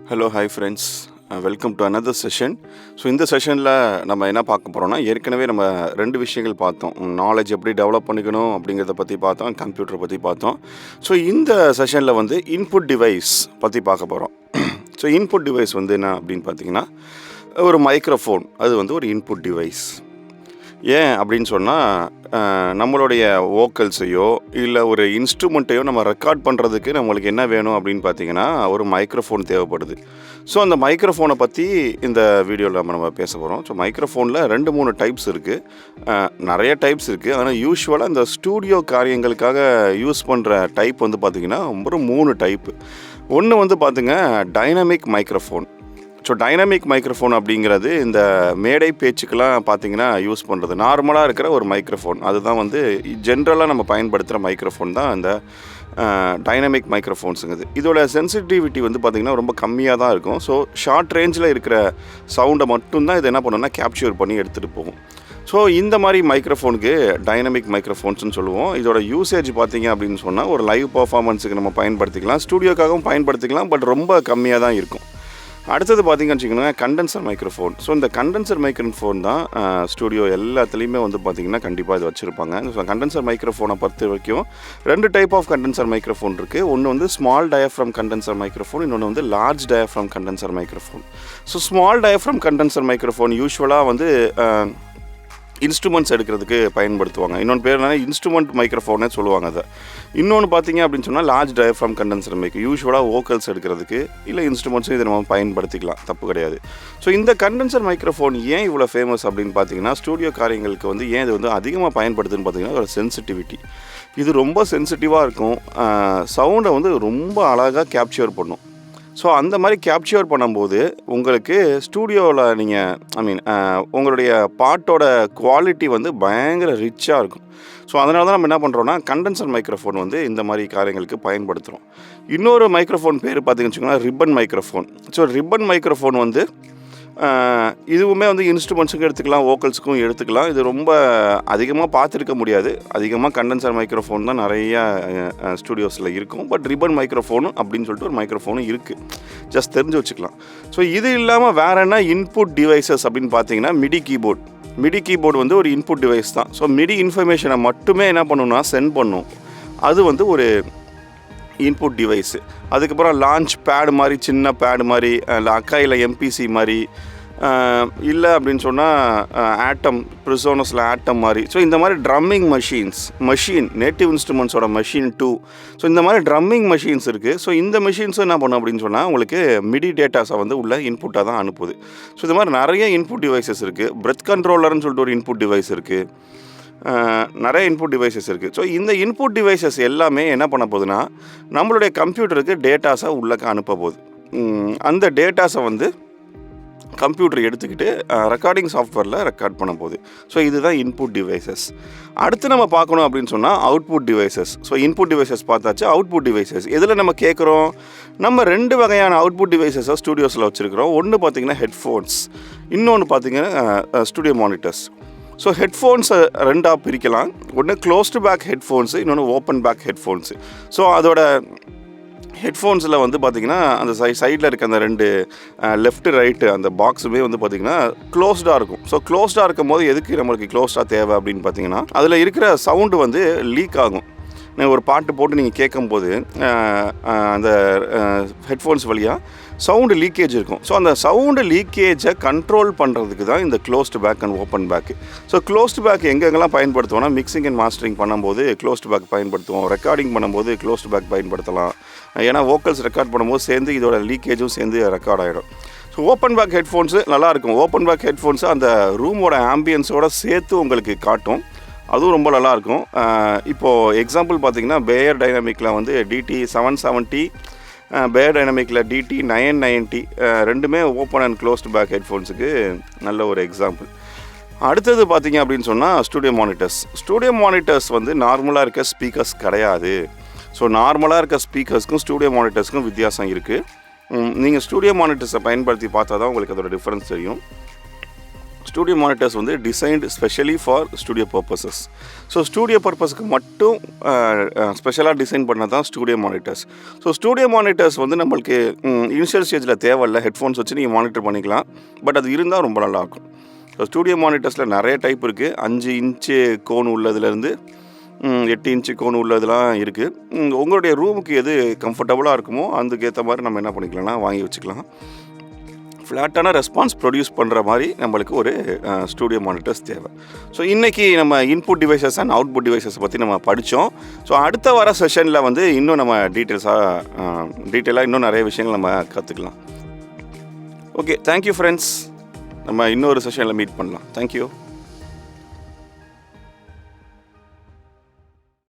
Hello, hi friends. Welcome to another session. So இந்த செஷனில் நம்ம என்ன பார்க்க போகிறோம்னா ஏற்கனவே நம்ம ரெண்டு விஷயங்கள் பார்த்தோம். நாலேஜ் எப்படி டெவலப் பண்ணிக்கணும் அப்படிங்கிறத பற்றி பார்த்தோம், கம்ப்யூட்டரை பற்றி பார்த்தோம். ஸோ இந்த செஷனில் வந்து இன்புட் டிவைஸ் பற்றி பார்க்க போகிறோம். ஸோ இன்புட் டிவைஸ் வந்து என்ன அப்படின்னு பார்த்தீங்கன்னா ஒரு மைக்ரோஃபோன், அது வந்து ஒரு இன்புட் டிவைஸ். ஏன் அப்படின்னு சொன்னால் நம்மளுடைய வோக்கல்ஸையோ இல்லை ஒரு இன்ஸ்ட்ருமெண்ட்டையோ நம்ம ரெக்கார்ட் பண்ணுறதுக்கு நம்மளுக்கு என்ன வேணும் அப்படின்னு பார்த்தீங்கன்னா ஒரு மைக்ரோஃபோன் தேவைப்படுது. ஸோ அந்த மைக்ரோஃபோனை பற்றி இந்த வீடியோவில் நம்ம பேச போகிறோம். ஸோ மைக்ரோஃபோனில் 2-3 டைப்ஸ் இருக்குது, நிறைய டைப்ஸ் இருக்குது. ஆனால் யூஸ்வலாக இந்த ஸ்டூடியோ காரியங்களுக்காக யூஸ் பண்ணுற டைப் வந்து பார்த்திங்கன்னா ஒரு 3 டைப்பு. ஒன்று வந்து பார்த்திங்க dynamic microphone. So dynamic microphone அப்படிங்கிறது இந்த மேடை பேச்சுக்கெலாம் பார்த்திங்கன்னா யூஸ் பண்ணுறது நார்மலாக இருக்கிற ஒரு மைக்ரோஃபோன். அதுதான் வந்து ஜென்ரலாக நம்ம பயன்படுத்துகிற மைக்ரோஃபோன் தான் இந்த டைனமிக் மைக்ரோஃபோன்ஸுங்கிறது. இதோட சென்சிட்டிவிட்டி வந்து பார்த்திங்கன்னா ரொம்ப கம்மியாக தான் இருக்கும். ஸோ ஷார்ட் ரேஞ்சில் இருக்கிற சவுண்டை மட்டும்தான் இது என்ன பண்ணணும்னா கேப்சர் பண்ணி எடுத்துகிட்டு போகும். ஸோ இந்த மாதிரி மைக்ரோஃபோனுக்கு டைனமிக் மைக்ரோஃபோன்ஸ்னு சொல்லுவோம். இதோட யூசேஜ் பார்த்திங்க அப்படின்னு சொன்னால் ஒரு லைவ் பர்ஃபார்மன்ஸுக்கு நம்ம பயன்படுத்திக்கலாம், ஸ்டூடியோக்காகவும் பயன்படுத்திக்கலாம், பட் ரொம்ப கம்மியாக தான் இருக்கும். அடுத்தது பார்த்திங்கன்னு வச்சுக்கோங்க கண்டென்சர் மைக்ரோஃபோன். ஸோ இந்த கண்டென்சர் மைக்ரோஃபோன் தான் ஸ்டூடியோ எல்லாத்துலேயுமே வந்து பார்த்திங்கன்னா கண்டிப்பாக இது வச்சுருப்பாங்க. ஸோ கண்டென்சர் மைக்ரோஃபோனை பொறுத்த வரைக்கும் 2 டைப் ஆஃப் கண்டென்சர் மைக்ரோஃபோன் இருக்குது. ஒன்று வந்து ஸ்மால் டயஃப்ரம் கண்டென்சர் மைக்ரோஃபோன், இன்னொன்று வந்து large diaphragm condenser microphone. So small diaphragm condenser microphone யூஸ்வலாக வந்து இன்ஸ்ட்ருமெண்ட்ஸ் எடுக்கிறதுக்கு பயன்படுத்துவாங்க. இன்னொன்று பேர் என்னன்னா இன்ஸ்ட்ருமெண்ட் மைக்ரோஃபோனே சொல்லுவாங்க அதை. இன்னொன்று பார்த்தீங்க அப்படின்னு சொன்னால் லார்ஜ் டயஃப்ரம் கண்டென்சர் மைக், யூஸ்வலாக வோக்கல்ஸ் எடுக்கிறதுக்கு இல்லை இன்ஸ்ட்ருமெண்ட்ஸும் இதை நம்ம பயன்படுத்திக்கலாம், தப்பு கிடையாது. ஸோ இந்த கண்டென்சர் மைக்ரோஃபோன் ஏன் இவ்வளோ ஃபேமஸ் அப்படின்னு பார்த்தீங்கன்னா ஸ்டூடியோ காரியங்களுக்கு வந்து ஏன் இது வந்து அதிகமாக பயன்படுத்துன்னு பார்த்தீங்கன்னா ஒரு சென்சிட்டிவிட்டி. இது ரொம்ப சென்சிட்டிவாக இருக்கும், சவுண்டை வந்து ரொம்ப அழகாக கேப்சர் பண்ணும். ஸோ அந்த மாதிரி கேப்சர் பண்ணும்போது உங்களுக்கு ஸ்டூடியோவில் நீங்கள் உங்களுடைய பாட்டோட குவாலிட்டி வந்து பயங்கர ரிச்சாக இருக்கும். ஸோ அதனால தான் நம்ம என்ன பண்ணுறோன்னா கண்டென்சர் மைக்ரோஃபோன் வந்து இந்த மாதிரி காரியங்களுக்கு பயன்படுத்துகிறோம். இன்னொரு மைக்ரோஃபோன் பேர் பார்த்தீங்கன்னு வச்சுக்கோங்களேன் ribbon microphone. So ribbon microphone வந்து இதுவுமே வந்து இன்ஸ்ட்ருமெண்ட்ஸுக்கும் எடுத்துக்கலாம், வோக்கல்ஸுக்கும் எடுத்துக்கலாம். இது ரொம்ப அதிகமாக பார்த்துருக்க முடியாது. அதிகமாக கண்டென்சர் மைக்ரோஃபோன் தான் நிறையா ஸ்டூடியோஸில் இருக்கும். பட் ரிப்பன் மைக்ரோஃபோனு அப்படின்னு சொல்லிட்டு ஒரு மைக்ரோஃபோனும் இருக்குது, ஜஸ்ட் தெரிஞ்சு வச்சுக்கலாம். ஸோ இது இல்லாமல் வேறு என்ன இன்புட் டிவைசஸ் அப்படின்னு பார்த்தீங்கன்னா மிடி கீபோர்டு வந்து ஒரு இன்புட் டிவைஸ் தான். ஸோ மிடி இன்ஃபர்மேஷனை மட்டுமே என்ன பண்ணணும்னா சென்ட் பண்ணும், அது வந்து ஒரு இன்புட் டிவைஸு. அதுக்கப்புறம் லான்ச் பேடு மாதிரி, சின்ன பேடு மாதிரி, அக்காயில் எம்பிசி மாதிரி, இல்லை அப்படின்னு சொன்னால் ஆட்டம் ப்ரிசோனஸில் ஆட்டம் மாதிரி. ஸோ இந்த மாதிரி ட்ரம்மிங் மெஷின் நேட்டிவ் இன்ஸ்ட்ருமெண்ட்ஸோட மெஷின் 2. ஸோ இந்த மாதிரி ட்ரம்மிங் மெஷின்ஸ் இருக்குது. ஸோ இந்த மெஷின்ஸும் என்ன பண்ணும் அப்படின்னு சொன்னால் உங்களுக்கு மிடி டேட்டாஸை வந்து உள்ள இன்புட்டாக தான் அனுப்புது. ஸோ இந்த மாதிரி நிறைய இன்புட் டிவைசஸ் இருக்குது. பிரெத் கண்ட்ரோலர்னு சொல்லிட்டு ஒரு இன்புட் டிவைஸ் இருக்குது, நிறைய இன்புட் டிவைசஸ் இருக்குது. ஸோ இந்த இன்புட் டிவைசஸ் எல்லாமே என்ன பண்ண போகுதுன்னா நம்மளுடைய கம்ப்யூட்டருக்கு டேட்டாஸை உள்ளக்க அனுப்ப போகுது. அந்த டேட்டாஸை வந்து கம்ப்யூட்டர் எடுத்துக்கிட்டு ரெக்கார்டிங் சாஃப்ட்வேரில் ரெக்கார்ட் பண்ண போகுது. ஸோ இதுதான் இன்புட் டிவைசஸ். அடுத்து நம்ம பார்க்கணும் அப்படின்னு சொன்னால் output devices. So input devices பார்த்தாச்சு, அவுட்புட் டிவைசஸ் எதில் நம்ம கேட்குறோம்? நம்ம 2 வகையான அவுட்புட் டிவைசஸை ஸ்டூடியோஸில் வச்சுருக்கிறோம். ஒன்று பார்த்திங்கன்னா ஹெட்ஃபோன்ஸ், இன்னொன்று பார்த்திங்கன்னா ஸ்டூடியோ மானிட்டர்ஸ். ஸோ ஹெட்ஃபோன்ஸை 2ஆக பிரிக்கலாம். ஒன்று க்ளோஸ்டு பேக் ஹெட்ஃபோன்ஸு, இன்னொன்று ஓப்பன் பேக் ஹெட்ஃபோன்ஸு. ஸோ அதோட ஹெட்ஃபோன்ஸில் வந்து பார்த்திங்கன்னா அந்த சைடில் இருக்க அந்த 2 லெஃப்ட் ரைட்டு அந்த பாக்ஸுமே வந்து பார்த்திங்கன்னா க்ளோஸ்டாக இருக்கும். ஸோ க்ளோஸ்டாக இருக்கும் போது எதுக்கு நம்மளுக்கு க்ளோஸ்டாக தேவை அப்படின்னு பார்த்தீங்கன்னா அதில் இருக்கிற சவுண்டு வந்து லீக் ஆகும். ஒரு பாட்டு போட்டு நீங்கள் கேட்கும்போது அந்த ஹெட்ஃபோன்ஸ் வழியாக சவுண்டு லீக்கேஜ் இருக்கும். ஸோ அந்த சவுண்டு லீக்கேஜை கண்ட்ரோல் பண்ணுறதுக்கு தான் இந்த closed back and open back. So closed back எங்கெங்கெல்லாம் பயன்படுத்துவோம்னா மிக்சிங் அண்ட் மாஸ்டரிங் பண்ணும்போது க்ளோஸ்டு பேக் பயன்படுத்துவோம், ரெக்கார்டிங் பண்ணும்போது க்ளோஸ்டு பேக் பயன்படுத்தலாம். ஏன்னா வோக்கல்ஸ் ரெக்கார்ட் பண்ணும்போது சேர்ந்து இதோட லீக்கேஜும் சேர்ந்து ரெக்கார்ட் ஆகிடும். ஸோ ஓப்பன் பேக் ஹெட்ஃபோன்ஸு நல்லாயிருக்கும். ஓப்பன் பேக் ஹெட்ஃபோன்ஸு அந்த ரூமோட ஆம்பியன்ஸோடு சேர்த்து உங்களுக்கு காட்டும், அதுவும் ரொம்ப நல்லாயிருக்கும். இப்போது எக்ஸாம்பிள் பார்த்திங்கன்னா பேயர் டைனமிக்கில் வந்து DT 770, பேயர் டைனமிக்கில் DT 990 ரெண்டுமே ஓப்பன் அண்ட் க்ளோஸ்டு பேக் ஹெட்ஃபோன்ஸுக்கு நல்ல ஒரு எக்ஸாம்பிள். அடுத்தது பார்த்திங்க அப்படின்னு சொன்னால் ஸ்டூடியோ மானிட்டர்ஸ் வந்து நார்மலாக இருக்க ஸ்பீக்கர்ஸ் கிடையாது. ஸோ நார்மலாக இருக்க ஸ்பீக்கர்ஸ்க்கும் ஸ்டூடியோ மானிட்டர்ஸ்க்கும் வித்தியாசம் இருக்குது. நீங்கள் ஸ்டூடியோ மானிட்டர்ஸை பயன்படுத்தி பார்த்தா தான் உங்களுக்கு அதோட டிஃப்ரென்ஸ் தெரியும். ஸ்டூடியோ மானிட்டர்ஸ் வந்து designed specially for studio purposes. So studio பர்பஸ்க்கு மட்டும் ஸ்பெஷலாக டிசைன் பண்ண தான் studio monitors. So studio monitors வந்து நம்மளுக்கு இனிஷியல் ஸ்டேஜில் தேவையில்லை, ஹெட்ஃபோன்ஸ் வச்சு நீங்கள் மானிட்டர் பண்ணிக்கலாம். பட் அது இருந்தால் ரொம்ப நல்லாயிருக்கும். ஸோ ஸ்டூடியோ மானிட்டர்ஸில் நிறைய டைப் இருக்குது. 5 இன்ச்சு கோன் உள்ளதுலேருந்து 8 இன்ச்சு கோன் உள்ளதெல்லாம் இருக்குது. உங்களுடைய ரூமுக்கு எது கம்ஃபர்டபுளாக இருக்குமோ அதுக்கேற்ற மாதிரி நம்ம என்ன பண்ணிக்கலாம்னா வாங்கி வச்சுக்கலாம். ஃப்ளாட்டான ரெஸ்பான்ஸ் ப்ரொடியூஸ் பண்ணுற மாதிரி நம்மளுக்கு ஒரு ஸ்டூடியோ மானிட்டர்ஸ் தேவை. ஸோ இன்றைக்கி நம்ம input devices and output devices பற்றி நம்ம படித்தோம். ஸோ அடுத்த வர செஷனில் வந்து இன்னும் நம்ம டீட்டெயிலாக இன்னும் நிறைய விஷயங்கள் நம்ம கற்றுக்கலாம். Okay, thank you friends. நம்ம இன்னொரு செஷனில் மீட் பண்ணலாம். தேங்க்யூ.